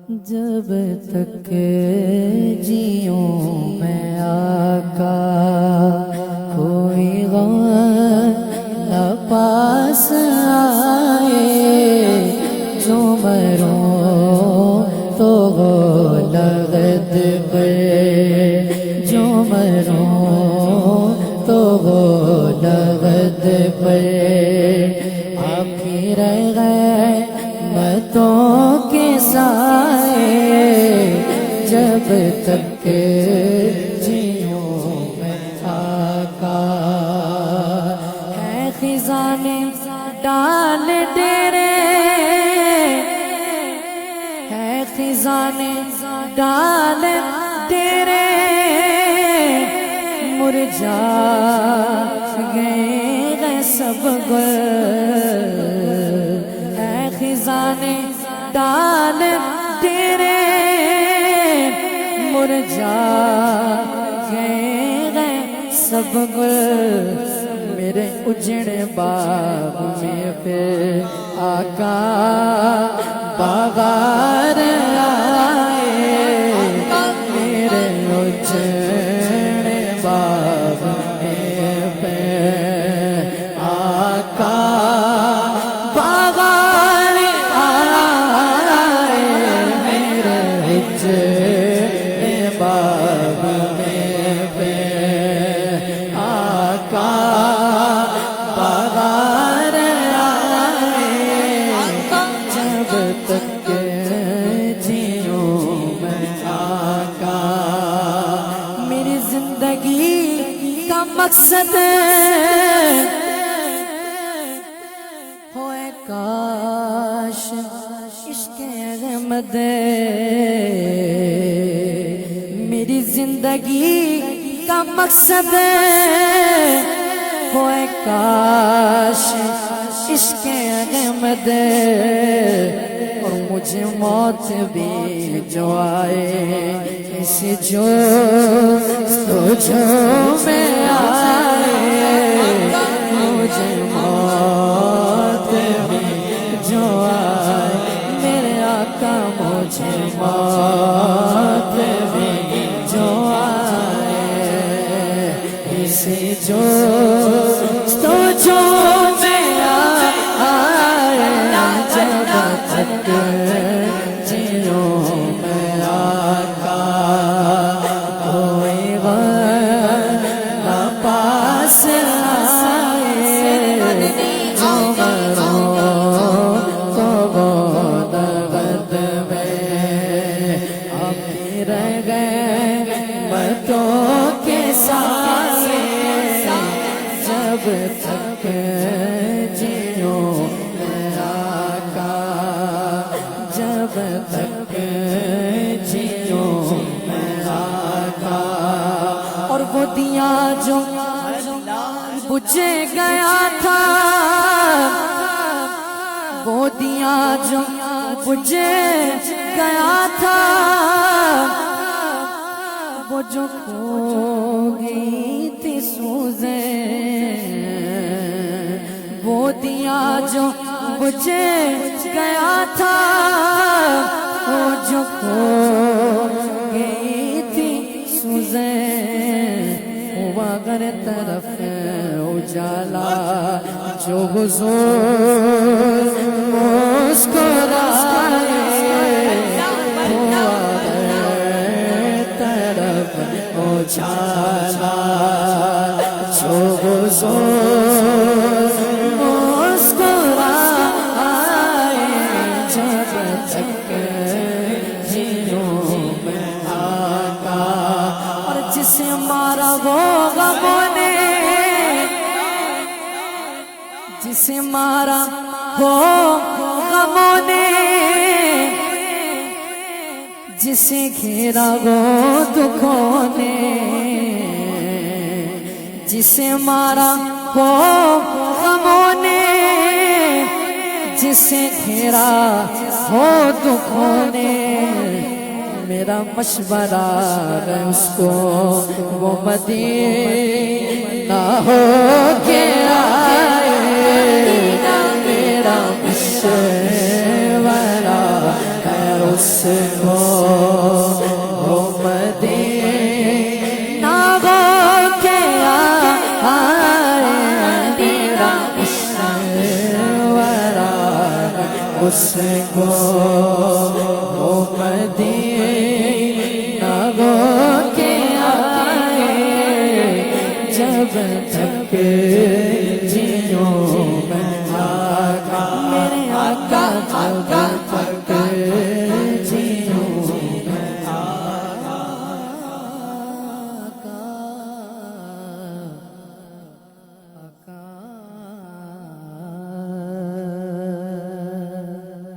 جب تک جیوں میں آقا کوئی غم نہ پاس آئے، جو مروں تو وہ لغت پر، جو مروں تو وہ لغت پر، آپ ہی رہ گئے متوں کے سائے، جب تک جیوں میں آقا ہے خزانے ڈال تیرے، ہے خزانے ڈال تیرے، مرجھا گئے سب گل، ہے خزانے ڈال تیرے، مرجھا گئے سب گل، میرے اجڑے باغ میں پھر آقا بہار آئے، میرے اجڑے باغ میں پھر آقا بہار آئے، میرے اجڑے باغ میں پھر آقا بہار آئے، جب تک جیوں میں آقا، میری زندگی کا مقصد ہوئے کاش عشق احمد، میری زندگی کا مقصد ہوئے کاش عشق احمد، اور مجھے موت بھی جو آئے اس جو میں آئے، مجھے موت بھی جو آئے میرے آقا، مجھے موت بھی جو آئے اس جو میں آئے، جب تک جیوں میں آقا کوئی غم نہ پاس آئے، جو مروں تو وہ لغت میں، آپ ہی رہ گئے متوں کے سائے، جب تک جیوں میں آقا، جب تک جیوں میں آقا، اور وہ دیا جو بجھ گیا تھا، وہ دیا جو بجھ گیا تھا، وہ جو کھو گئی تھی سوزے، وہ دیا جو بجھ گیا تھا، وہ جو کھو گئی تھی سوزے، ہوا اگر طرف اجالا جو حضور مسکرائے، ہوا اگر طرف اجالا جو حضور مسکرائے، جب تک جیوں میں آقا، اور جسے مارا وہ غموں نے، جسے مارا وہ غموں نے، جسے گھیرا وہ دکھوں نے، جسے مارا وہ غموں نے، جسے گھیرا وہ دکھوں نے، میرا مشورہ ہے اس کو وہ مدینہ ہو کے آئے، میرا مشورہ ہے اس کو وہ مدینہ وہ کیا میرا ورا اس کو وہ مدینہ وہ کیا جب تک جیوں میں